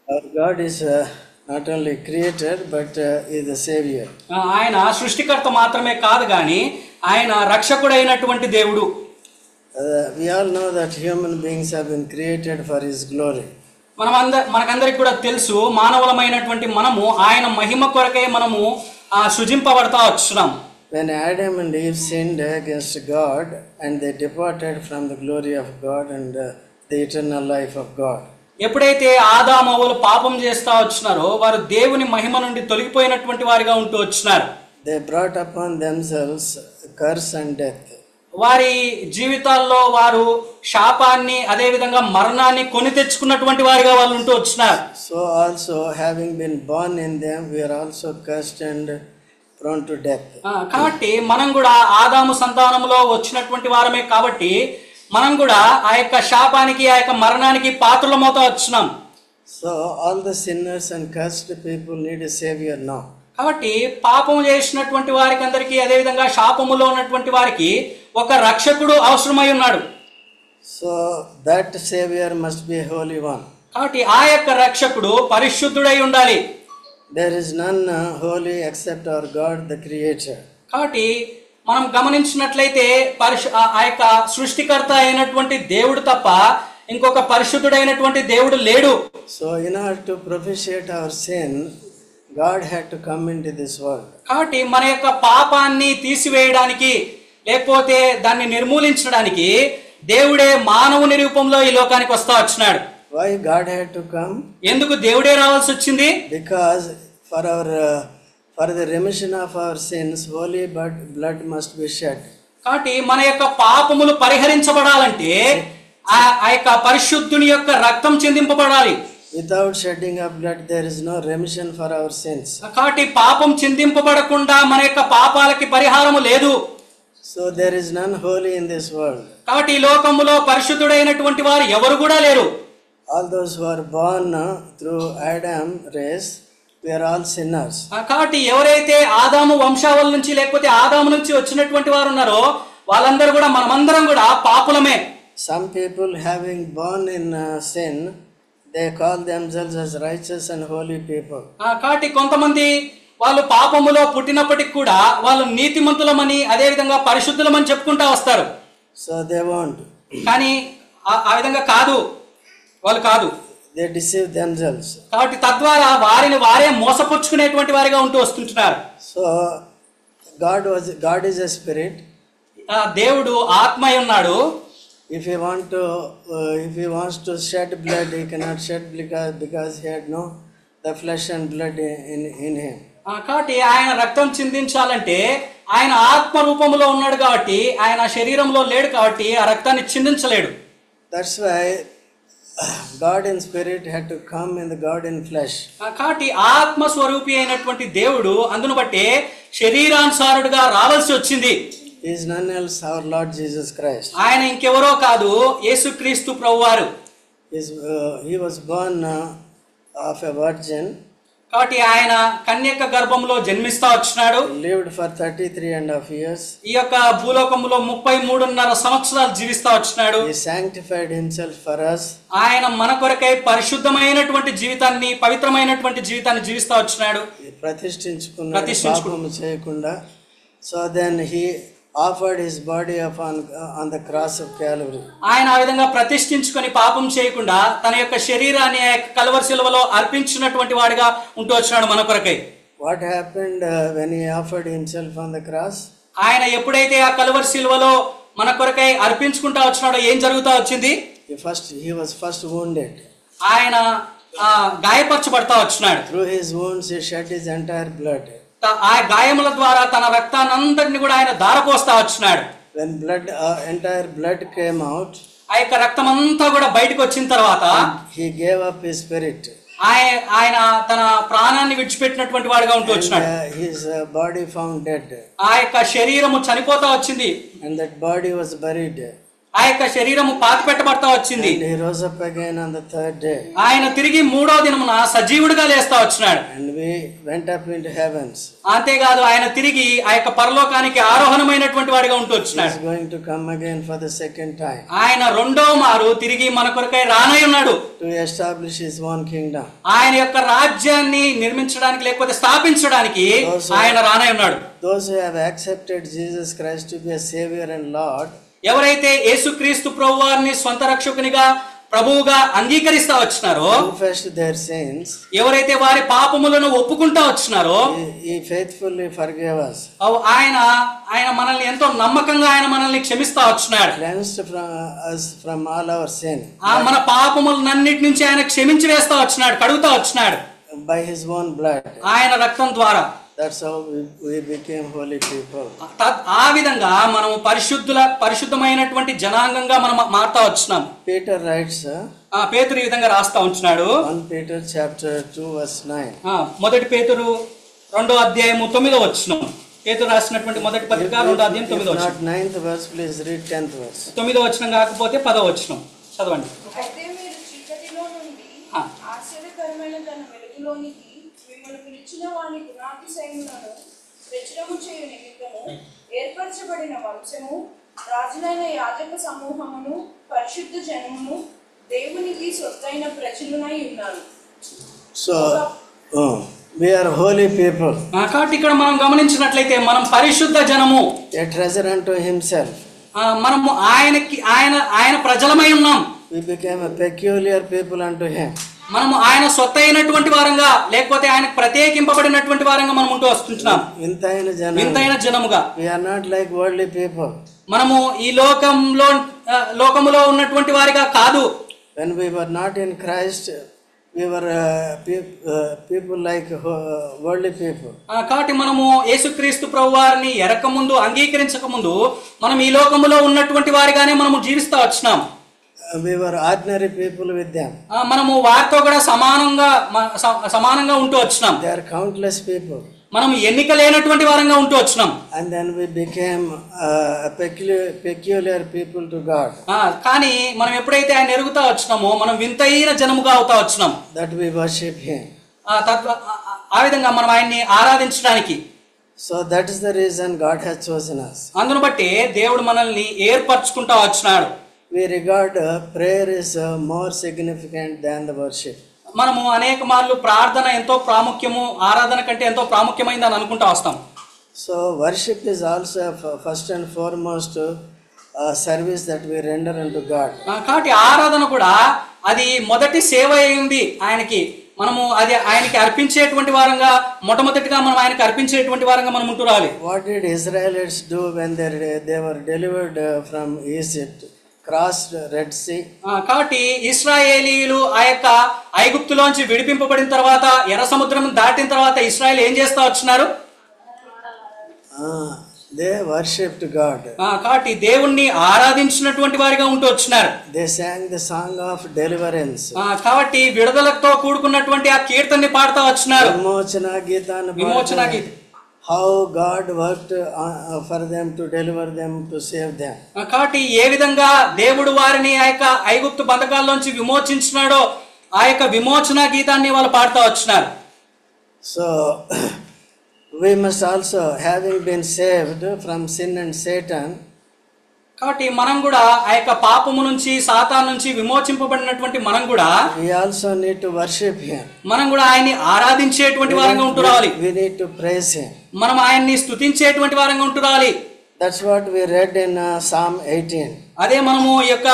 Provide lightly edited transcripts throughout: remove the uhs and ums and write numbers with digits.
Our God is not only creator but is the savior. ఆయన సృష్టికర్త మాత్రమే కాదు కానీ ఆయన రక్షకుడైనటువంటి దేవుడు. We all know that human beings have been created for his glory. మనకందరికి కూడా తెలుసు, మానవులమైనటువంటి మనము ఆయన మహిమ కొరకే మనము సృజింపబడతా వచ్చున్నాం. When Adam and Eve sinned against God and they departed from the glory of God and the eternal life of God. ఎప్పుడైతే ఆదాము హవ్వలు పాపం చేస్తా వచ్చినారో వారు దేవుని మహిమ నుండి తొలగిపోయినటువంటి వారిగా ఉంటూ వచ్చినారు. They brought upon themselves curse and death. వారి జీవితాల్లో వారు శాపాన్ని అదే విధంగా మరణాన్ని కొని తెచ్చుకున్నటువంటి వారిగా వాళ్ళు ఉంటూ వచ్చినారు. So also having been born in them, we are also cursed and prone to death. కాబట్టి మనం కూడా ఆదాము సంతానంలో వచ్చినటువంటి వారమే కాబట్టి మనం కూడా ఆ యొక్క శాపానికి ఆ యొక్క మరణానికి పాత్రలమవుతా వచ్చినాం. So all the sinners and cursed people need a savior now. కాబట్టి పాపము చేసినటువంటి వారికి అందరికీ అదే విధంగా శాపములో ఉన్నటువంటి వారికి ఒక రక్షకుడు అవసరమై ఉన్నాడు. So that savior must be a holy one. కాబట్టి ఆ యొక్క రక్షకుడు పరిశుద్ధుడై ఉండాలి. There is none holy except our God the creator. కాబట్టి మనం గమనించినట్లయితే ఆ యొక్క సృష్టికర్త అయినటువంటి దేవుడు తప్ప ఇంకొక పరిశుద్ధుడైనటువంటి దేవుడు లేడు. So in order to propitiate our sin, God had to come into this world. కాబట్టి మన యొక్క పాపాన్ని తీసివేయడానికి లేకపోతే దాన్ని నిర్మూలించడానికి దేవుడే మానవుని రూపంలో ఈ లోకానికి వస్తా వచ్చినాడు. Why God had to come? ఎందుకు దేవుడే రావాల్సి వచ్చింది? Because for the remission of our sins, holy blood must be shed. కాబట్టి మన యొక్క పాపములు పరిహరించబడాలంటే ఆ యొక్క పరిశుద్ధుని యొక్క రక్తం చిందింపబడాలి. Without shedding of blood, there is no remission for our sins. కాబట్టి పాపం చిందింపబడకుండా మన యొక్క పాపాలకి పరిహారము లేదు. So there is none holy in this world. కాబట్టి ఈ లోకములో పరిశుద్ధుడైనటువంటి వారు ఎవరు కూడా లేరు. All those who are born through Adam race, we are all sinners. కాబట్టి ఎవరైతే ఆదాము వంశావళి నుంచి లేకపోతే ఆదాము నుంచి వచ్చినటువంటి వారు ఉన్నారో వాళ్ళందరూ కూడా మనమందరం కూడా పాపులమే. Some people having born in sin, they call themselves as righteous and holy people. కాబట్టి కొంతమంది వాళ్ళు పాపములో పుట్టినప్పటికి కూడా వాళ్ళు నీతిమంతులమని అదే విధంగా పరిశుద్ధులమని చెప్పుకుంటా వస్తారు. So they won't. కానీ ఆ విధంగా కాదు, వాళ్ళు కాదు. They deceive themselves. కాబట్టి తద్వారా వారిని వారే మోసపుచ్చుకునేటువంటి వారిగా ఉంటూ వస్తుంటున్నారు. So God is a spirit. దేవుడు ఆత్మై ఉన్నాడు. If he wants to shed blood, he cannot shed because he had no the flesh and blood in him. కాబట్టి ఆయన రక్తం చిందించాలంటే ఆయన ఆత్మ రూపంలో ఉన్నాడు కాబట్టి ఆయన శరీరంలో లేడు కాబట్టి ఆ రక్తాన్ని చిందించలేడు. That's why God in spirit had to come in the God in flesh. కాబట్టి ఆత్మ స్వరూపి అయినటువంటి దేవుడు అందును బట్టి శరీరానుసారుడుగా రావాల్సి వచ్చింది. He is none else, our Lord Jesus Christ. ఆయన ఇంకెవరో కాదు, యేసుక్రీస్తు ప్రభువారు. He was born of a virgin. కాబట్టి ఆయన కన్యక గర్భంలో జన్మిస్తా వచ్చినాడు. Lived for 33.5 years. ఈ యొక్క భూలోకములో 33.5 సంవత్సరాలు జీవిస్తా వచ్చినాడు. He sanctified himself for us. ఆయన మన కొరకై పరిశుద్ధమైనటువంటి జీవితాన్ని, పవిత్రమైనటువంటి జీవితాన్ని జీవిస్తా వచ్చినాడు. ప్రతిష్ఠించుకున్నాడు పాపము చేయకుండా. So then he offered his body on the cross of Calvary. ఆయన ఆ విధంగా ప్రతిష్ఠించుకొని పాపం చేయకుండా తన యొక్క శరీరాన్ని కల్వరి శిలువలో అర్పించినటువంటి వాడిగా ఉంటూ వచ్చినాడు మన కొరకై. What happened when he offered himself on the cross? ఆయన ఎప్పుడైతే ఆ కల్వరి శిలువలో మన కొరకై అర్పించుకుంటా వచ్చినాడో ఏం జరుగుతా వచ్చింది? He was first wounded. ఆయన గాయపరచబడతా వచ్చినాడు. Through his wounds he shed his entire blood. ఆ గాయముల ద్వారా తన రక్తాన్ని అంతటిని కూడా ఆయన ధారపోస్తా వచ్చినాడు. When entire blood came out, ఆ యొక్క రక్తం అంతా కూడా బయటకు వచ్చిన తర్వాత he gave up his spirit. ఆయన తన ప్రాణాన్ని విడిచిపెట్టినటువంటి వాడిగా ఉంటూ వచ్చినాడు. His body found dead. ఆ యొక్క శరీరము చనిపోతా వచ్చింది. And that body was buried. ఆ యొక్క శరీరము పాతి పెట్టబడతా వచ్చింది. And he rose up again on the third day. ఆయన తిరిగి మూడవ దినమున సజీవుడిగా లేస్తా వచ్చినాడు. And we went up into heavens. అంతేకాదు ఆయన తిరిగి ఆ యొక్క పరలోకానికి ఆరోహణమైనటువంటి వాడిగా ఉంటూ వచ్చినాడు. He is going to come again for the second time. ఆయన రెండవ మారు తిరిగి మన కొరకై రానై ఉన్నాడు. To establish his own kingdom. ఆయన యొక్క రాజ్యాన్ని నిర్మించడానికి లేకపోతే స్థాపించడానికి ఆయన రానై ఉన్నాడు. Those who have accepted Jesus Christ to be a savior and Lord, ఎవరైతే యేసుక్రీస్తు ప్రభువారిని స్వంత రక్షకునిగా ప్రభువుగా అంగీకరిస్తా వచ్చినారో, confessed their sins, ఎవరైతే వారి పాపములను ఒప్పుకుంటా వచ్చినారో, he faithfully forgave us. ఆయన మనల్ని ఎంతో నమ్మకంగా ఆయన మనల్ని క్షమిస్తా వచ్చినాడు. Cleansed from us from all our sin. మన పాపములన్నిటి నుంచి ఆయన క్షమించి వేస్తా వచ్చినాడు, కడుగుతా వచ్చినాడు by his own blood. ఆయన రక్తం ద్వారా. That's how we became holy people. ఆ విధంగా మనం పరిశుద్ధమైనటువంటి జనాంగంగా మనం మారుతా వచ్చినాం. Peter writes, పేతురు ఈ విధంగా రాస్తా ఉంటున్నాడు. 1 Peter chapter 2 verse 9. మొదటి పేతురు 2వ అధ్యాయము 9వ వచనం. పేతురు రాసినటువంటి మొదటి పత్రిక 2వ అధ్యాయం 9వ వచనం. Not 9th verse, please read 10th verse. 9వ వచనం కాకపోతే 10వ వచనం చదవండి. అయితే మీరు చీకటిలో నుండి ఆశ్చర్యకరమైన తన వెలుగులోనికి మిమ్మల్ని పిలిచిన వాని గుణాతిశయములను ప్రచురము చేయు నిమిత్తము ఏర్పరచబడిన వంశము, రాజులైన యాజక సమూహమును, పరిశుద్ధ జనమును, దేవునికి సొత్తైన ప్రజలునై ఉన్నారు. So we are holy people. కాబట్టి ఇక్కడ మనం గమనించినట్లయితే మనం పరిశుద్ధ జనము, a treasure unto himself. మనము ఆయన ప్రజలమై ఉన్నాం. We became a peculiar people unto him. మనము ఆయన సొత్తైనటువంటి వారంగా లేకపోతే ఆయనకు ప్రత్యేకింపబడినటువంటి వారంగా మనం ఉంటూ వస్తున్నాం. వింతైన జనముగా. We are not like worldly people. మనము ఈ లోకములో ఉన్నటువంటి వారిగా కాదు. When we were not in Christ, we were people like worldly people. కాబట్టి మనము యేసుక్రీస్తు ప్రభువారిని ఎరక ముందు అంగీకరించక ముందు మనం ఈ లోకములో ఉన్నటువంటి వారిగానే మనము జీవిస్తూ వచ్చినాం. We were ordinary people with them. మనము వారితో కూడా సమానంగా ఉంటూ వచ్చినాం. They are countless people. మనం ఎన్నిక లేనటువంటి వారంగా ఉంటూ వచ్చినాం. And then we became a peculiar people to God. కానీ మనం ఎప్పుడైతే ఆయన ఎరుగుతా వచ్చినామో మనం వింతైన జనముగా అవుతా వచ్చినాం. That we worship him. ఆ విధంగా మనం ఆయన్ని ఆరాధించడానికి. So that is the reason God has chosen us. అందును బట్టి దేవుడు మనల్ని ఏర్పరచుకుంటా వచ్చినాడు. We regard prayer is more significant than the worship. మనము అనేక మార్లు ప్రార్థన ఎంతో ప్రాముఖ్యము, ఆరాధన కంటే ఎంతో ప్రాముఖ్యమైందని అనుకుంటా వస్తాం. So worship is also first and foremost service that we render unto God. కాబట్టి ఆరాధన కూడా అది మొదటి సేవ అయింది ఆయనకి. మనము అది ఆయనకి అర్పించేటువంటి వారంగా మొట్టమొదటిగా మనం ఆయనకి అర్పించేటువంటి వారంగా మనం ఉంటూ రావాలి. What did Israelites do when they were delivered from Egypt? Crossed Red Sea. కాబట్టి ఇశ్రాయేలీయులు ఆ యొక్క ఐగుప్తులోంచి విడిపింపబడిన తర్వాత ఎర్ర సముద్రం దాటిన తర్వాత ఇశ్రాయేల్ ఏం చేస్తా వచ్చినారు? They worshipped God. కాబట్టి దేవుణ్ణి ఆరాధించినటువంటి వారిగా ఉంటూ వచ్చినారు. They sang the song of deliverance. కాబట్టి విడుదలతో కూడుకున్నటువంటి ఆ కీర్తనని పాడుతూ వచ్చినారు. విమోచన గీత. How God worked for them to deliver them, to save them. కాబట్టి ఏ విధంగా దేవుడు వారిని ఆ యొక్క ఐగుప్తు బంధకాల్లోంచి విమోచించినాడో ఆ యొక్క విమోచన గీతాన్ని వాళ్ళు పాడుతూ వచ్చినారు. So we must also, having been saved from sin and Satan, కాబట్టి మనం కూడా ఆ యొక్క పాపము నుంచి సాతాను నుంచి విమోచింపబడినటువంటి మనం కూడా we also need to worship him. మనం కూడా ఆయన్ని ఆరాధించేటువంటి వారంగా ఉంటూ రావాలి. We need to praise him. మనం ఆయన్ని స్తుతించేటువంటి వారంగా ఉంటూ రావాలి. That's what we read in Psalm 18. అదే మనము ఈ యొక్క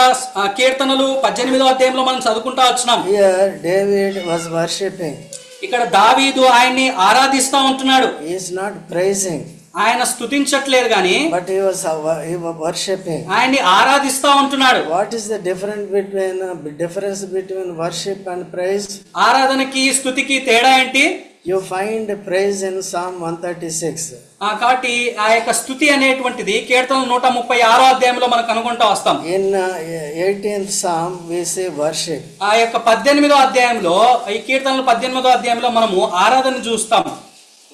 కీర్తనలు 18వ అధ్యాయంలో మనం చదువుకుంటా వచ్చినాం. Here David was worshiping. ఇక్కడ దావీదు ఆయన్ని ఆరాధిస్తా ఉంటున్నాడు. He is not praising. ఆయన స్తుతించట్లేదు గాని but he was worshiping. ఆయన్ని ఆరాధిస్తా ఉంటున్నాడు. What is the difference between worship and praise? ఆరాధనకి స్తుతికి తేడా ఏంటి? You find praise in Psalm 136. కాబట్టి ఆ యొక్క స్తుతి అనేటువంటిది కీర్తన 136వ అధ్యాయంలో మనం కనుగొంటూ వస్తాం. In 18th Psalm we say worship. ఆ యొక్క 18వ అధ్యాయంలో ఈ కీర్తనలు 18వ అధ్యాయంలో మనము ఆరాధన చూస్తాం.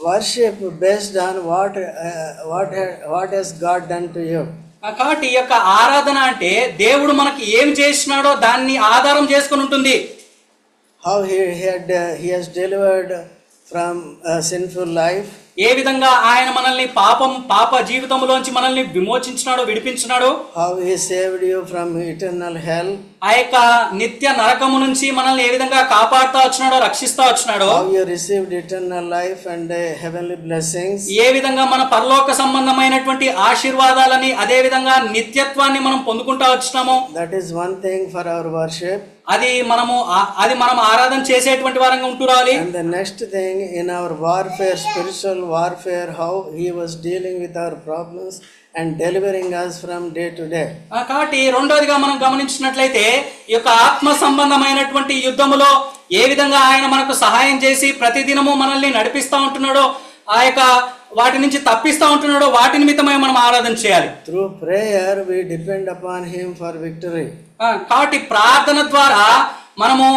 Worship based on what has God done to you. కాబట్టి ఈ యొక్క ఆరాధన అంటే దేవుడు మనకి ఏం చేసినాడో దాన్ని ఆధారం చేసుకొని ఉంటుంది. How he has delivered from a sinful life. ఏ విధంగా ఆయన మనల్ని పాప జీవితంలోంచి మనల్ని విమోచించినాడో, విడిపించినాడో. How he saved you from eternal hell. ఆ యొక్క నిత్య నరకము నుంచి మనల్ని ఏ విధంగా కాపాడుతా వచ్చినాడో, రక్షిస్తా వచ్చినాడో. How you received eternal life and heavenly blessings. ఏ విధంగా మన పరలోక సంబంధమైనటువంటి ఆశీర్వాదాలని, అదే విధంగా నిత్యత్వాన్ని మనం పొందుకుంటా వచ్చినామో. That is one thing for our worship. అది మనం ఆరాధన చేసేటువంటి వారంగా ఉంటురాలి. And the next thing in our warfare, spiritual warfare, how he was dealing with our problems and delivering us from day to day. కాబట్టి రెండోదిగా మనం గమనించినట్లయితే ఈ యొక్క ఆత్మ సంబంధమైనటువంటి యుద్ధములో ఏ విధంగా ఆయన మనకు సహాయం చేసి ప్రతిదినము మనల్ని నడిపిస్తా ఉంటున్నాడో, ఆ యొక్క వాటి నుంచి తప్పిస్తా ఉంటున్నాడో, వాటి నిమిత్తమై మనం ఆరాధన చేయాలి. Through prayer we depend upon him for victory. కాబట్టి ప్రార్థన ద్వారా మనము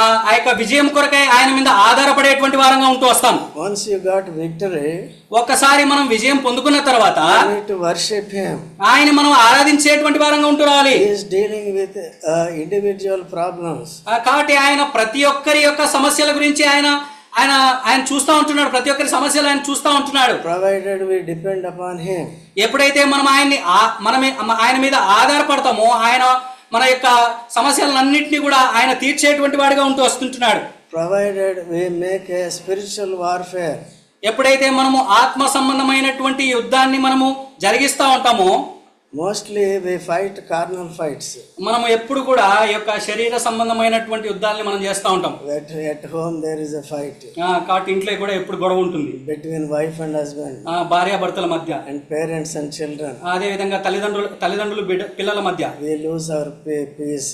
ఆ యొక్క విజయం కొరకై ఆయన మీద ఆధారపడేటువంటి వారంగా ఉంటూ వస్తాం. Once you got victory, ఒక్కసారి మనం విజయం పొందుకున్న తర్వాత you need to worship him. ఆయన మనం ఆరాధించేటువంటి వారంగా ఉంటూ రావాలి. He is dealing with individual problems. కాబట్టి ఆయన ప్రతి ఒక్కరి యొక్క సమస్యల గురించి ఆయన చూస్తూ ఉంటున్నాడు. ప్రతి ఒక్కరి సమస్యలు ఆయన చూస్తూ ఉంటున్నాడు. Provided we depend upon him. ఎప్పుడైతే మనం ఆయన మీద ఆధారపడతామో, ఆయన మన యొక్క సమస్యలన్నింటినీ కూడా ఆయన తీర్చేటువంటి వాడిగా ఉంటూ వస్తుంటున్నాడు. Provided we make a spiritual warfare. ఎప్పుడైతే మనము ఆత్మ సంబంధమైనటువంటి యుద్ధాన్ని మనము జరిగిస్తూ ఉంటామో, Mostly we fight carnal fights. మనము ఎప్పుడు కూడా ఈ యొక్క శరీర సంబంధమైనటువంటి యుద్ధాలని మనం చేస్తూ ఉంటాం. At home there is a fight. కాబట్టి ఇంట్లో కూడా ఎప్పుడు గొడవ ఉంటుంది between wife and husband. భార్యాభర్తల మధ్య, and parents and children. అదే విధంగా తల్లిదండ్రులు పిల్లల మధ్య. We lose our peace.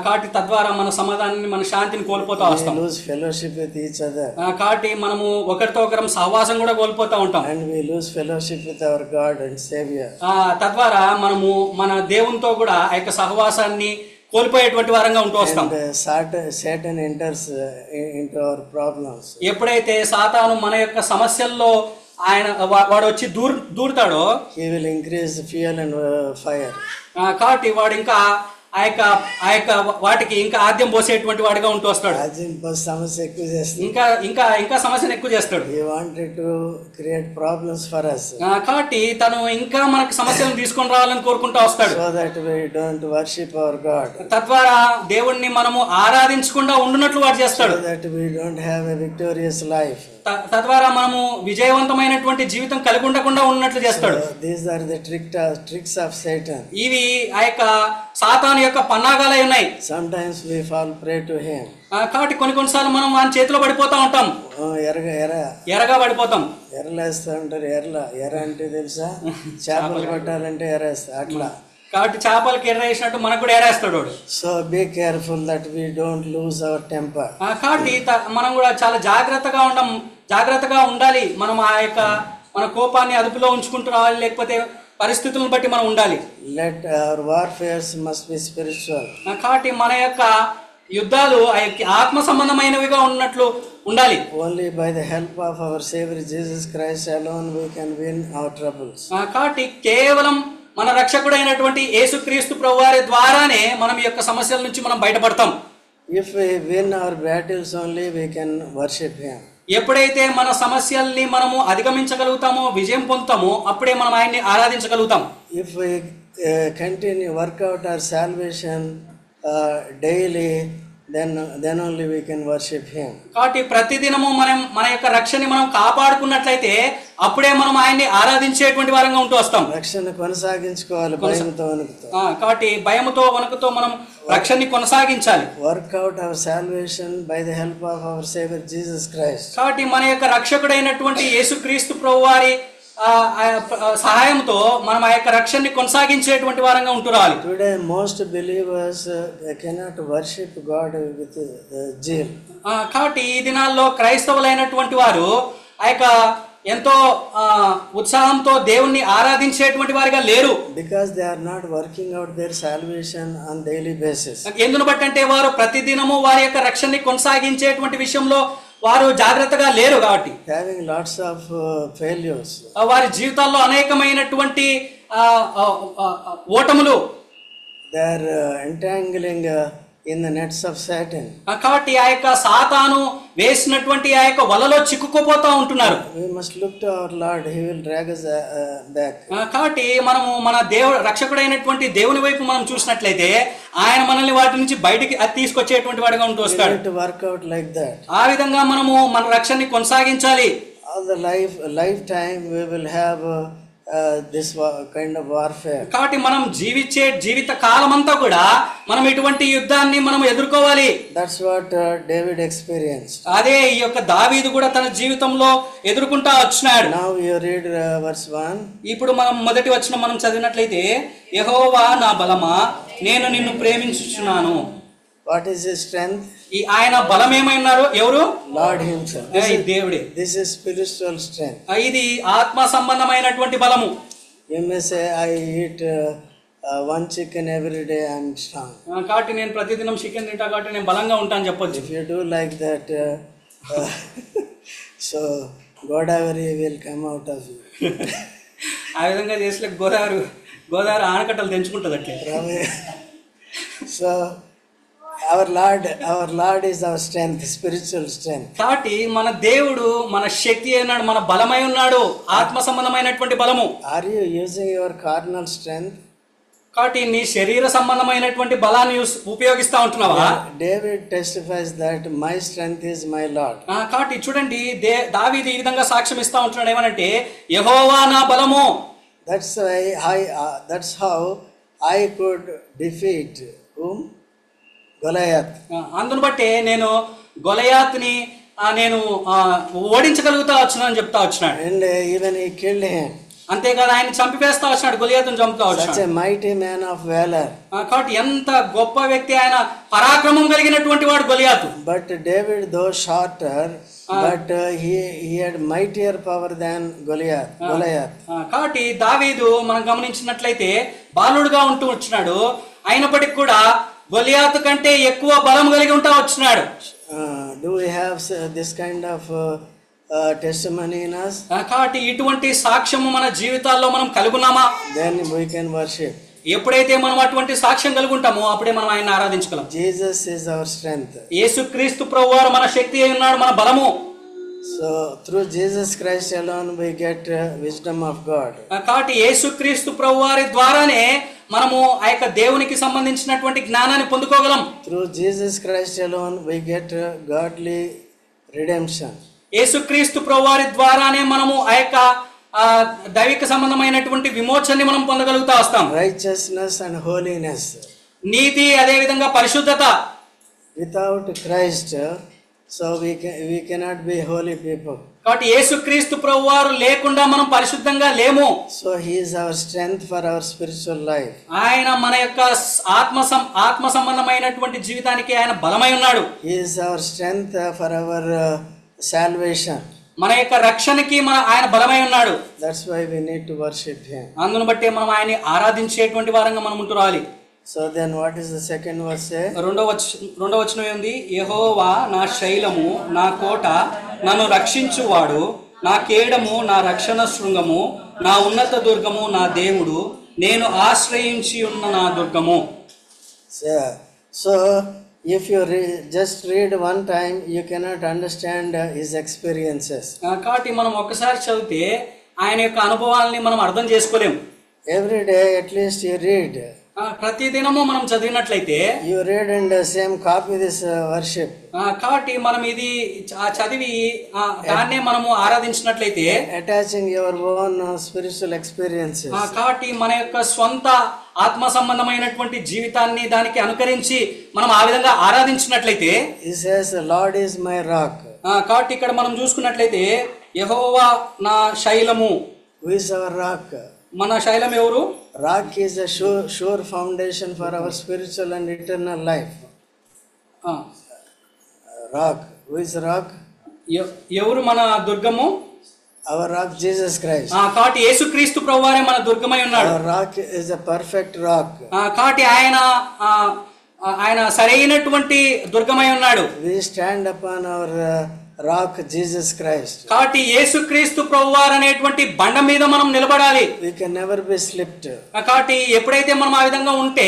కాబట్టి తద్వారా మన సమాధానాన్ని, మన శాంతిని కోల్పోతా వస్తాం. We lose fellowship with each other. కాబట్టి మనము ఒకరితో ఒకరం సహవాసం కూడా కోల్పోతా ఉంటాం. and we lose fellowship with our God and Savior. తద్వారా మనము మన దేవునితో కూడా ఆ యొక్క సహవాసాన్ని కోల్పోయేటువంటి వారంగా ఉంటూ వస్తాం. Satan enters into our problems. ఎప్పుడైతే సాతాను మన యొక్క సమస్యల్లో వాడు వచ్చి దూరుతాడో, he will increase fuel and fire. కాబట్టి వాడు ఇంకా ఆ యొక్క వాటికి ఇంకా ఆద్యం పోసేటువంటి వాడిగా ఉంటూ వస్తాడు. సమస్య ఎక్కువ చేస్తాడు. ఇంకా సమస్యను ఎక్కువ చేస్తాడు. He wanted to create problems for us. కాబట్టి తను ఇంకా మనకు సమస్యలను తీసుకొని రావాలని కోరుకుంటూ వస్తాడు. So that we don't worship our God. తద్వారా దేవుణ్ణి మనము ఆరాధించకుండా ఉండునట్లు వాడు చేస్తాడు. So that we don't have a victorious life. తద్వారా మనము విజయవంతమైనటువంటి జీవితం కలిగి ఉండకుండా ఉన్నట్లు చేస్తాడు. These are the tricks of Satan. ఇవి ఆ యొక్క సాతాను యొక్క పన్నాగాలై ఉన్నాయి. Sometimes we fall prey to him. కాబట్టి కొన్నిసార్లు మనం వాని చేతిలో పడిపోతా ఉంటాం. ఎరగా పడిపోతాం. ఎర్రలేస్తా ఉంటారు. ఎర్ర అంటే తెలుసా? చేపలు పట్టాలంటే ఎర్రేస్తా అట్లా. కాబట్టి చేపలకి ఎర్ర వేసినట్టు మనకు కూడా ఎరేస్తాడు. So be careful that we don't lose our temper. కాబట్టి మనం కూడా చాలా జాగ్రత్తగా ఉండాలి. మనం ఆ యొక్క మన కోపాన్ని అదుపులో ఉంచుకుంటూ రావాలి, లేకపోతే పరిస్థితులను బట్టి మనం ఉండాలి. Let our warfares must be spiritual. కాబట్టి మన యొక్క యుద్ధాలు ఆత్మ సంబంధమైనవిగా ఉన్నట్లు ఉండాలి. Only by the help of our saviour Jesus Christ alone we can win our troubles. కాబట్టి కేవలం మన రక్షకుడైనటువంటి యేసుక్రీస్తు ప్రభువారి ద్వారానే మనం ఈ యొక్క సమస్యల నుంచి మనం బయటపడతాం. If we win our battles only we can worship him. ఎప్పుడైతే మన సమస్యల్ని మనము అధిగమించగలుగుతామో, విజయం పొందుతామో, అప్పుడే మనం ఆయన్ని ఆరాధించగలుగుతాం. If we continue work out our salvation daily then only we can worship him. కాబట్టి ప్రతిదినము మన యొక్క రక్షణని మనం కాపాడుకున్నట్లయితే అప్పుడే మనం ఆయన్ని ఆరాధించేటువంటి వారంగా ఉంటూ వస్తాం. రక్షణ కొనసాగించుకోవాలి భయముతో వణుకుతో. కాబట్టి భయముతో వణుకుతో మనం రక్షణని కొనసాగించాలి. Work out our salvation by the help of our saviour Jesus Christ. కాబట్టి మన యొక్క రక్షకుడైనటువంటి యేసుక్రీస్తు ప్రభువారి సహాయంతో మనం ఆ యొక్క రక్షణని కొనసాగించేటువంటి వారంగా ఉంటురాలి. Today most believers cannot worship God with zeal. కాబట్టి ఈ దినాల్లో క్రైస్తవులైనటువంటి వారు ఆ యొక్క ఎంతో ఉత్సాహంతో దేవుణ్ణి ఆరాధించేటువంటి వారిగా లేరు. Because they are not working out their salvation on daily basis. ఎందును బట్టి అంటే వారు ప్రతిదినము వారి యొక్క రక్షణని కొనసాగించేటువంటి విషయంలో వారు జాగ్రత్తగా లేరు కాబట్టి having lots of failures. వారి జీవితాల్లో అనేకమైనటువంటి ఓటములు, They are entangling in the nets of Satan. కాబట్టి ఆ యొక్క సాతాను వేసినటువంటి ఆ యొక్క వలలో చిక్కుకుపోతా ఉంటున్నారు. We must look to our Lord. He will drag us back. కాబట్టి మనము మన రక్షకుడైనటువంటి దేవుని వైపు మనం చూసినట్లయితే ఆయన మనల్ని వాటి నుంచి బయటికి తీసుకొచ్చేటువంటి వాడిగా ఉంటూ We వస్తాడు. need to work out like that. ఆ విధంగా మనము మన రక్షణని కొనసాగించాలి. All the lifetime we will have this kind of warfare. కాబట్టి మనం జీవిత కాలం అంతా కూడా మనం ఇటువంటి యుద్ధాన్ని మనం ఎదుర్కోవాలి. That's what David experienced. అదే ఈ యొక్క దావీదు కూడా తన జీవితంలో ఎదుర్కొంటా వచ్చినాడు. Now you read verse 1. ఇప్పుడు మనం మొదటి వచనం మనం చదివినట్లయితే, యెహోవా నా బలమా, నేను నిన్ను ప్రేమించుచున్నాను. What is his strength? ఈ ఆయన బలం ఏమైనారు? ఎవరు? Lord himself. దేవుడే. This is spiritual strength. ఇది ఆత్మ సంబంధమైనటువంటి బలము. You may say, I eat one chicken every day, I am strong. కాబట్టి నేను ప్రతిదినం చికెన్ తింటా కాబట్టి నేను బలంగా ఉంటాను చెప్పొచ్చు. If you do like that, so Godavari will come out of you. ఆ విధంగా చేసలే గోదావరి ఆనకట్టలు తెంచుకుంటుంది అట్లే. So our Lord is our strength, spiritual strength. కాబట్టి మన దేవుడు మన శక్తి అయినాడు, మన బలమై ఉన్నాడు, ఆత్మ సంబంధమైనటువంటి బలము. Are you using your carnal strength? కాబట్టి నీ శరీర సంబంధమైనటువంటి బలాన్ని ఉపయోగిస్తా ఉంటున్నావా? David testifies that my strength is my Lord. కాబట్టి చూడండి, దావీదు ఈ విధంగా సాక్ష్యం ఇస్తా ఉంటున్నాడు. ఏమనంటే, యెహోవా నా బలము. That's how I could defeat whom? Goliath. అందును బట్టే నేను గొలయాత్ని నేను ఓడించగలుగుతా వచ్చినాను చెప్తా వచ్చినాడు. And even he killed him. అంతేకాదు ఆయన చంపివేస్తా వచ్చినాడు, గొలియాతుని చంపుతా వచ్చినాడు. Such a mighty man of valor. కాబట్టి ఎంత గొప్ప వ్యక్తి, ఆయన పరాక్రమం కలిగినటువంటి వాడు గొలియాతు. But David, though shorter, but he had mightier power than Goliath. కాబట్టి దావీదు మనం గమనించినట్లయితే బాలుడుగా ఉంటూ వచ్చినాడు, అయినప్పటికీ కూడా గొలియాతు కంటే ఎక్కువ బలం కలిగి ఉంటా వచ్చినాడు. Do we have this kind of testimony in us? కాబట్టి ఇటువంటి సాక్ష్యము మన జీవితాల్లో మనం కలుగున్నామా? Then we can worship. ఎప్పుడైతే మనం అటువంటి సాక్ష్యం కలుగుంటామో అప్పుడే మనం ఆయన్ని ఆరాధించగలం. Jesus is our strength. యేసుక్రీస్తు ప్రభువారు మన శక్తి అయి ఉన్నాడు, మన బలము. So through Jesus Christ alone we get wisdom of God. కాబట్టి యేసుక్రీస్తు ప్రభువారి ద్వారానే మనము ఆ యొక్క దేవునికి సంబంధించినటువంటి జ్ఞానాన్ని పొందుకోగలం. Through Jesus Christ alone we get godly redemption. యేసుక్రీస్తు ప్రభువారి ద్వారానే మనము ఆ యొక్క దైవిక సంబంధమైనటువంటి విమోచనని మనం పొందగలుగుతా వస్తాం. Righteousness and holiness. నీతి, అదే విధంగా పరిశుద్ధత. Without Christ, so we cannot be holy people. కాబట్టి యేసుక్రీస్తు ప్రభువారు లేకుండా మనం పరిశుద్ధంగా లేము. So he is our strength for our spiritual life. ఆయన మన యొక్క ఆత్మ సంబంధమైనటువంటి జీవితానికి ఆయన బలమై ఉన్నాడు. He is our strength for our salvation. మన యొక్క రక్షణకి ఆయన బలమై ఉన్నాడు. That's why we need to worship him. అందును బట్టి మనం ఆయన్ని ఆరాధించేటువంటి వారంగా మనం ఉంటూ రావాలి. So then what is the second verse say? రెండవ వచనం ఏంది? యెహోవా నా శైలము, నా కోట, నన్ను రక్షించువాడు, నా కేడము, నా రక్షణ శృంగము, నా ఉన్నత దుర్గము, నా దేవుడు, నేను ఆశ్రయించి ఉన్న నా దుర్గము. So if you just read one time, you cannot understand his experiences. కాబట్టి మనం ఒక్కసారి చదివితే ఆయన యొక్క అనుభవాలని మనం అర్థం చేసుకోలేము. Every day at least you read. ప్రతిదినము మనం చదివినట్లయితే, you read and same copy this worship. కాబట్టి మనం ఇది చదివి దాన్నే మనము ఆరాధించినట్లయితే, attaching your own spiritual experiences. కాబట్టి మన యొక్క స్వంత ఆత్మ సంబంధమైనటువంటి జీవితాన్ని దానికి అనుకరించి మనం ఆ విధంగా ఆరాధించినట్లయితే, he says Lord is my rock. కాబట్టి ఇక్కడ మనం చూసుకున్నట్లయితే యెహోవా నా శైలము. Who is our rock? మన శైలం ఎవరు? Rock is a sure foundation for our spiritual and eternal life. Rock. Who is rock? ఎవరు మన దుర్గము? Our rock Jesus Christ. కాబట్టి యేసుక్రీస్తు ప్రభువారే మన దుర్గమై ఉన్నాడు. Our rock is a perfect rock. కాబట్టి ఆయన సరైనటువంటి దుర్గమై ఉన్నాడు. We stand upon our rock Jesus Christ. కాబట్టి యేసుక్రీస్తు ప్రభువారు అనేటువంటి బండ మీద మనం నిలబడాలి. We can never be slipped. కాబట్టి ఎప్పుడైతే మనం ఆ విధంగా ఉంటే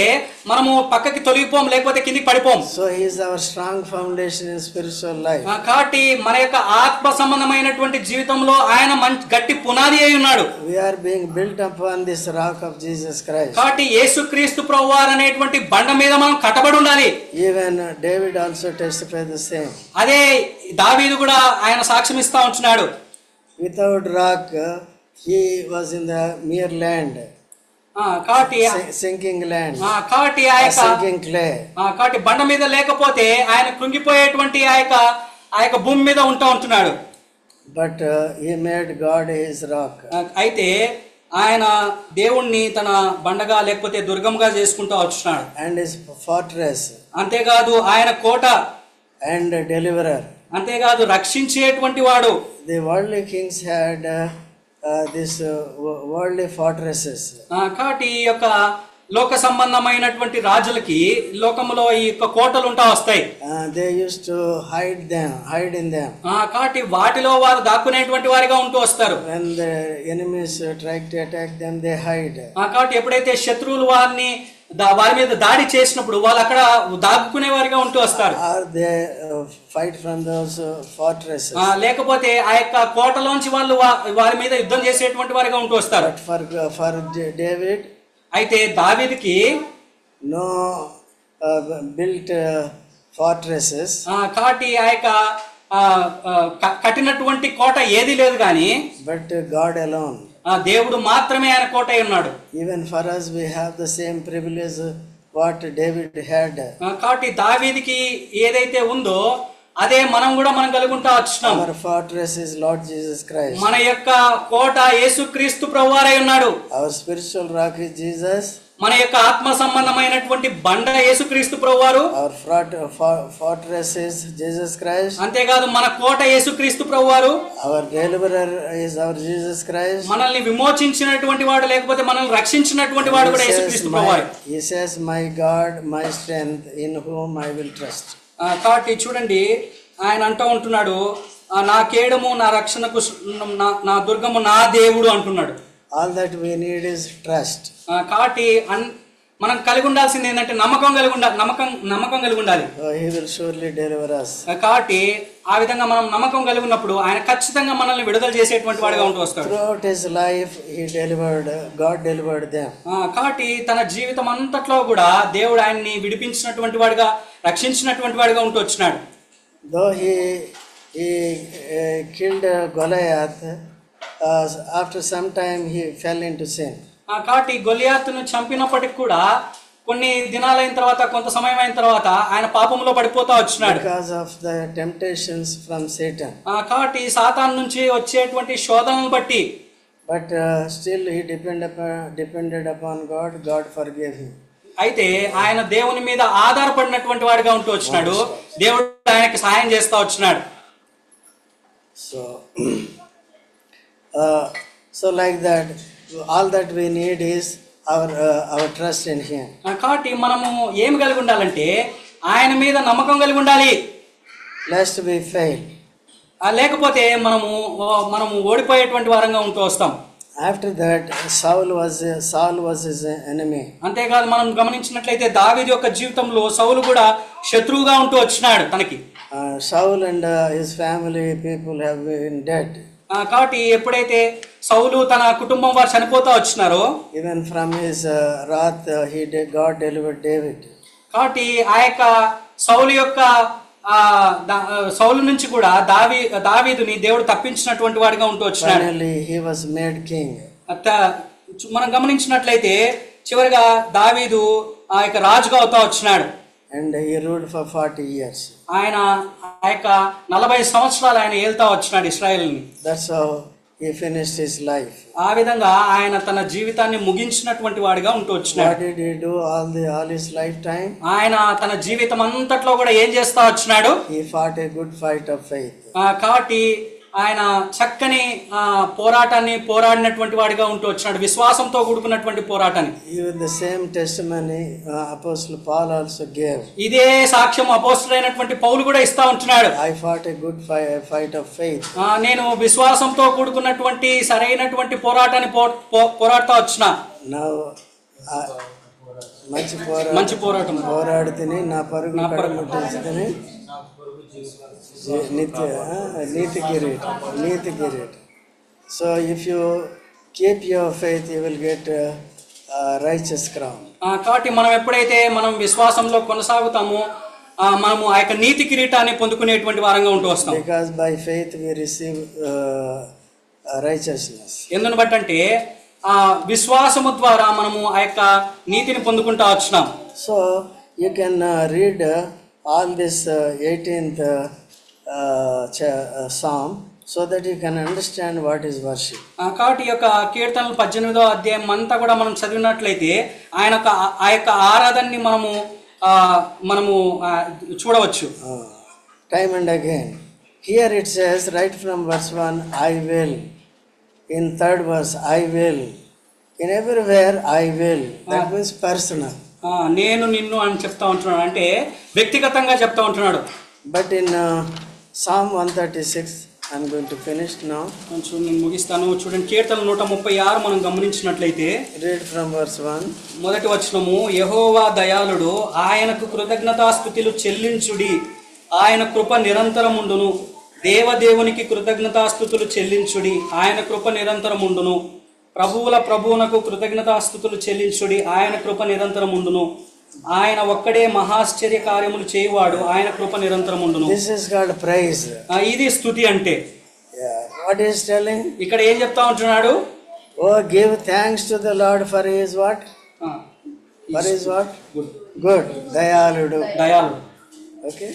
మనము పక్కకి తొలగిపోం, లేకపోతే కిందికి పడిపోం. So he is our strong foundation in spiritual life. కాబట్టి మన యొక్క ఆత్మ సంబంధమైనటువంటి జీవితంలో ఆయన గట్టి పునాది అయి ఉన్నాడు. We are being built upon this rock of Jesus Christ. కాబట్టి యేసుక్రీస్తు ప్రభువారు అనేటువంటి బండ మీద మనం కట్టబడి ఉండాలి. Even David also testified the same. అదే దావీదు కూడా ఆయన సాక్ష్యం ఇస్తా ఉంటున్నాడు. Without rock, he was in the mere land, కాబట్టి sinking land, కాబట్టి ఆ యొక్క sinking clay. కాబట్టి బండ మీద లేకపోతే ఆయన కృంగిపోయేటువంటి ఆ యొక్క భూమి మీద ఉంటా ఉంటున్నాడు. But he made God his rock. అయితే ఆయన దేవుణ్ణి తన బండగా లేకపోతే దుర్గంగా చేసుకుంటూ వచ్చున్నాడు. And his fortress. అంతేకాదు ఆయన కోట And deliverer. అంతేకాదు రక్షించేటువంటి వాడు. The worldly kings had this worldly fortresses. కాబట్టి ఈ యొక్క లోక సంబంధమైనటువంటి రాజులకి లోకములో ఈ యొక్క కోటలు ఉంటా వస్తాయి. They used to hide in them. కాబట్టి వాటిలో వారు దాక్కునేటువంటి వారిగా ఉంటూ వస్తారు. When the enemies try to attack them, they hide. కాబట్టి ఎప్పుడైతే శత్రువులు వారి మీద దాడి చేసినప్పుడు వాళ్ళు అక్కడ దాక్కునే వారిగా ఉంటూ వస్తారు. Or they fight from those fortresses. లేకపోతే ఆ యొక్క కోటలోంచి వాళ్ళు వారి మీద యుద్ధం చేసేటువంటి వారిగా ఉంటూ వస్తారు. But for David, అయితే దావీదుకి no built fortresses. కాబట్టి ఆ యొక్క కట్టినటువంటి కోట ఏది లేదు కానీ But God alone. దేవుడు మాత్రమే ఆయన కోట అయి ఉన్నాడు. Even for us, we have the same privilege what David had. కాబట్టి దావీదుకి ఏదైతే ఉందో అదే మనం కలిగి ఉంటా వచ్చున్నాం. Our fortress is Lord Jesus Christ. మన యొక్క కోట యేసుక్రీస్తు ప్రభువారై ఉన్నాడు. Our spiritual rock is Jesus. మన యొక్క ఆత్మ సంబంధమైనటువంటి బండ యేసుక్రీస్తు ప్రభువారు. Our fortress is Jesus Christ. అంతేకాదు మన కోట యేసుక్రీస్తు ప్రభువారు. Our deliverer is our Jesus Christ. మనల్ని విమోచించినటువంటి వాడు లేకపోతే మనల్ని రక్షించినటువంటి వాడు కూడా యేసుక్రీస్తు ప్రభువారు. He says, my God, my strength, in whom I will trust. కాబట్టి చూడండి ఆయన అంటూ ఉంటున్నాడు, నా కేడము నా రక్షణకు నా దుర్గము నా దేవుడు అంటున్నాడు. All that we need is trust. కాబట్టి మనం కలిగి ఉండాల్సింది ఏంటంటే నమ్మకం కలిగి ఉండాలి. He will surely deliver us. కాబట్టి ఆ విధంగా మనం నమ్మకం కలిగి ఉన్నప్పుడు ఆయన ఖచ్చితంగా మనల్ని విడుదల చేసేటువంటి వాడిగా ఉంటూ వస్తాడు. Throughout his life, God delivered them. కాబట్టి తన జీవితం అంతట్లో కూడా దేవుడు ఆయన్ని విడిపించినటువంటి వాడిగా రక్షించినటువంటి వాడిగా ఉంటూ వచ్చినాడు. Though he killed Goliath, after some time he fell into sin. కాబట్టి గొలియాతును చంపినప్పటికి కూడా కొన్ని దినాలైన తర్వాత కొంత సమయం అయిన తర్వాత ఆయన పాపంలో పడిపోతా వచ్చినాడు. Because of the temptations from Satan. కాబట్టి సాతాను నుంచి వచ్చేటువంటి శోధనలను బట్టి. But still he depended upon God. God forgave him. అయితే ఆయన దేవుని మీద ఆధారపడినటువంటి వాడిగా ఉంటూ వచ్చినాడు. దేవుడు ఆయనకి సహాయం చేస్తా వచ్చినాడు. So like that, all that we need is our trust in him. కాబట్టి మనము ఏం కలిగి ఉండాలంటే ఆయన మీద నమ్మకం కలిగి ఉండాలి. Lest we fail. లేకపోతే మనము ఓడిపోయేటువంటి వారంగా ఉంటూ వస్తాం. After that, Saul was his enemy. అంతేకాదు మనం గమనించినట్లయితే దావీదు యొక్క జీవితంలో సౌలు కూడా శత్రువుగా ఉంటూ వచ్చినాడు తనకి. Saul and his family people have been dead. కాబట్టి ఎప్పుడైతే సౌలు తన కుటుంబం వారు చనిపోతా వచ్చినారో even from his wrath God delivered David. కాబట్టి ఆ యొక్క సౌలు నుంచి కూడా దావీదుని దేవుడు తప్పించినటువంటి వాడిగా ఉంటూ వచ్చినాడు. Finally he was made king. మనం గమనించినట్లయితే చివరిగా దావీదు ఆ యొక్క రాజుగా అవుతా వచ్చినాడు. And he ruled for 40 years. ఆయన ఆ యొక్క 40 సంవత్సరాలు ఆయన ఏల్తా వచ్చినాడు ఇశ్రాయేలుని. That's how he finished his life. ఆ విధంగా ఆయన తన జీవితాన్ని ముగించినటువంటి వాడిగా ఉంటూ వచ్చినాడు. What did he do all his lifetime? ఆయన తన జీవితం అంతట్లో కూడా ఏం చేస్తా వచ్చినాడు? He fought a good fight of faith. కాబట్టి ఆయన చక్కని పోరాటాన్ని పోరాడినటువంటి వాడిగా ఉంటూ వచ్చినాడు, విశ్వాసంతో కూడుకున్నటువంటి పోరాటాన్ని. Even the same testimony Apostle Paul also gave. ఇదే సాక్ష్యం అపోస్తలుడైనటువంటి పౌలు కూడా ఇస్తా ఉంటున్నాడు. I fought a good fight of faith. నేను విశ్వాసంతో కూడుకున్నటువంటి సరైనటువంటి పోరాటాన్ని పోరాడుతూ వచ్చిన. Now మంచి పోరాటం పోరాడితిని, నా పరుగు కడముట్టించితిని, నీతి కిరీటం. So if you keep your faith, you will get a righteous crown. కాబట్టి మనం ఎప్పుడైతే మనం విశ్వాసంలో కొనసాగుతామో మనము ఆ యొక్క నీతి కిరీటాన్ని పొందుకునేటువంటి వారంగా ఉంటూ వస్తాం. Because by faith we receive righteousness. ఎందును బట్టి అంటే విశ్వాసము ద్వారా మనము ఆ యొక్క నీతిని పొందుకుంటా వచ్చినాం. So you can read all this 18th psalm so that you can understand what is worship. కాబట్టి ఈ యొక్క కీర్తనలు 18వ అధ్యాయం అంతా కూడా మనం చదివినట్లయితే ఆ యొక్క ఆరాధనని మనము చూడవచ్చు. Time and again. Here it says right from verse 1, I will. In third verse, I will. In everywhere, I will. That means personal. నేను నిన్ను అని చెప్తా ఉంటున్నాడు, అంటే వ్యక్తిగతంగా చెప్తా ఉంటున్నాడు. But in Psalm 136, I'm going to finish now. కొంచెం నేను ముగిస్తాను. చూడండి, కీర్తన 136 మనం గమనించినట్లయితే Read from verse 1. మొదటి వచనము, యెహోవా దయాళుడు, ఆయనకు కృతజ్ఞతాస్తుతులు చెల్లించుడి, ఆయన కృప నిరంతరముండును. దేవదేవునికి కృతజ్ఞతాస్తుతులు చెల్లించుడి, ఆయన కృప నిరంతరముండును. ప్రభువుల ప్రభువునకు కృతజ్ఞతాస్తుతులు చెల్లించుడి, ఆయన కృప నిరంతరముండును. ఆయన ఒక్కడే మహాశ్చర్య కార్యములు చేయువాడు, ఆయన కృప నిరంతరముండును. This is called praise. ఇది స్తుతి అంటే. What is telling? ఇక్కడ ఏం చెప్తా ఉంటున్నాడు? Oh, give thanks to the Lord for his what? For his what? Good. Dayaludu. Okay.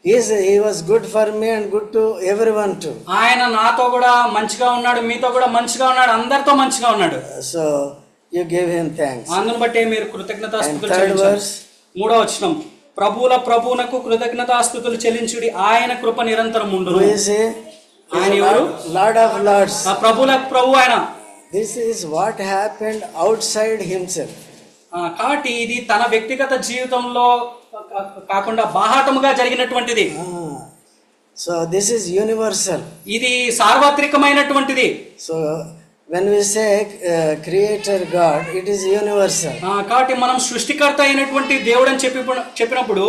He was good for me and good to everyone too. ఆయన నాతో కూడా మంచిగా ఉన్నాడు, మీతో కూడా మంచిగా ఉన్నాడు, అందరితో మంచిగా ఉన్నాడు. So you give him thanks. అందును బట్టే మీరు కృతజ్ఞతాస్తుతులు చెల్లించాలి. మూడవ వచనం, ప్రభువుల ప్రభువునకు కృతజ్ఞతాస్తుతులు చెల్లించుడి, ఆయన కృప నిరంతరముండును. ఆయన ఎవరు? Lord of Lords. ప్రభువుల ప్రభు ఆయన. This is what happened outside himself. కాబట్టి ఇది తన వ్యక్తిగత జీవితంలో కాకుండా బాహాటముగా జరిగినటువంటిది. So this is universal. ఇది సార్వత్రికమైనటువంటిది. So when we say creator God, it is universal. కాబట్టి మనం సృష్టికర్త అయినటువంటి దేవుడు అని చెప్పినప్పుడు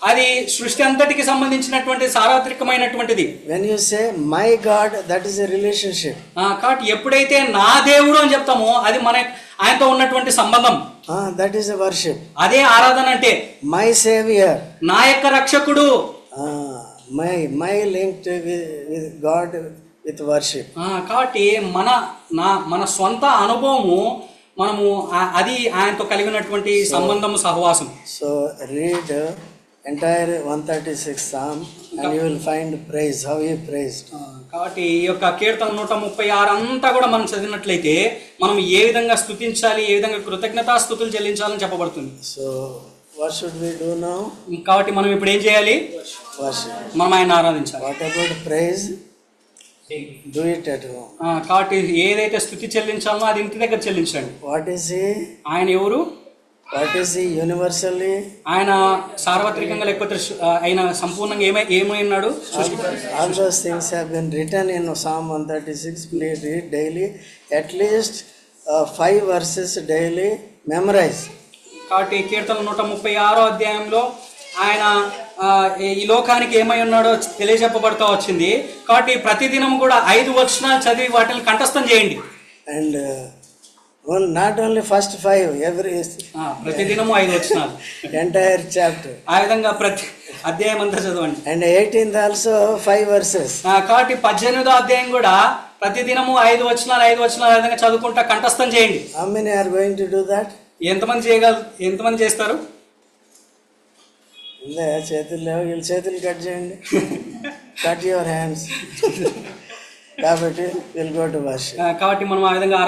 అది సృష్టి అంతటికి సంబంధించినటువంటి సార్వత్రికమైనటువంటిది. When you say my God, that is a relationship. కాబట్టి ఎప్పుడైతే నా దేవుడు అని చెప్తామో అది ఆయనతో ఉన్నటువంటి సంబంధం. That is a worship. అదే ఆరాధన అంటే. My savior, నా యొక్క రక్షకుడు. my linked with God with worship. కాబట్టి మన సొంత అనుభవము మనము అది ఆయనతో కలిగినటువంటి సంబంధము, సహవాసం. So read entire 136 Psalm and you will find praise, how he praised. కాబట్టి ఈ యొక్క కీర్తన 136 అంతా కూడా మనం చదివినట్లయితే మనం ఏ విధంగా స్తుతించాలి, ఏ విధంగా కృతజ్ఞతాస్తుతులు చెల్లించాలని చెప్పబడుతుంది. So what should we do now? కాబట్టి మనం ఇప్పుడు ఏం చేయాలి? Worship. మనం ఆయన ఆరాధించాలి. What about praise? Do it at home. కాబట్టి ఏదైతే స్తుతి చెల్లించాలో అది ఇంటి దగ్గర చెల్లించండి. What is he? ఆయన ఎవరు? What is he universally? ఆయన సార్వత్రికంగా లేకపోతే ఆయన సంపూర్ణంగా ఏమైనాడు? All those things have been written in Psalm 136. Please read daily, at least 5 verses daily, memorize. కాబట్టి కీర్తన 136 అధ్యాయంలో ఆయన ఈ లోకానికి ఏమై ఉన్నాడో తెలియజెప్పబడుతూ వచ్చింది. కాబట్టి ప్రతిదినం కూడా 5 వచనాలు చదివి వాటిని కంఠస్థం చేయండి. And not only first 5, ప్రతిదినము 5 వచనాలు, entire chapter. ఆ విధంగా ప్రతి అధ్యాయం అంతా చదవండి. And 18th also 5 verses. కాబట్టి 18వ అధ్యాయం కూడా ప్రతిదినము 5 వచనాలు ఆ విధంగా చదువుకుంటా కంఠస్థం చేయండి. How many are going to do that? ఎంతమంది చేస్తారు? చేతులు లేవు, వీళ్ళు చేతులు కట్ చేయండి. Cut your hands. కాబట్టి విల్ గో టు వర్షిప్. కాబట్టి మనం ఆ విధంగా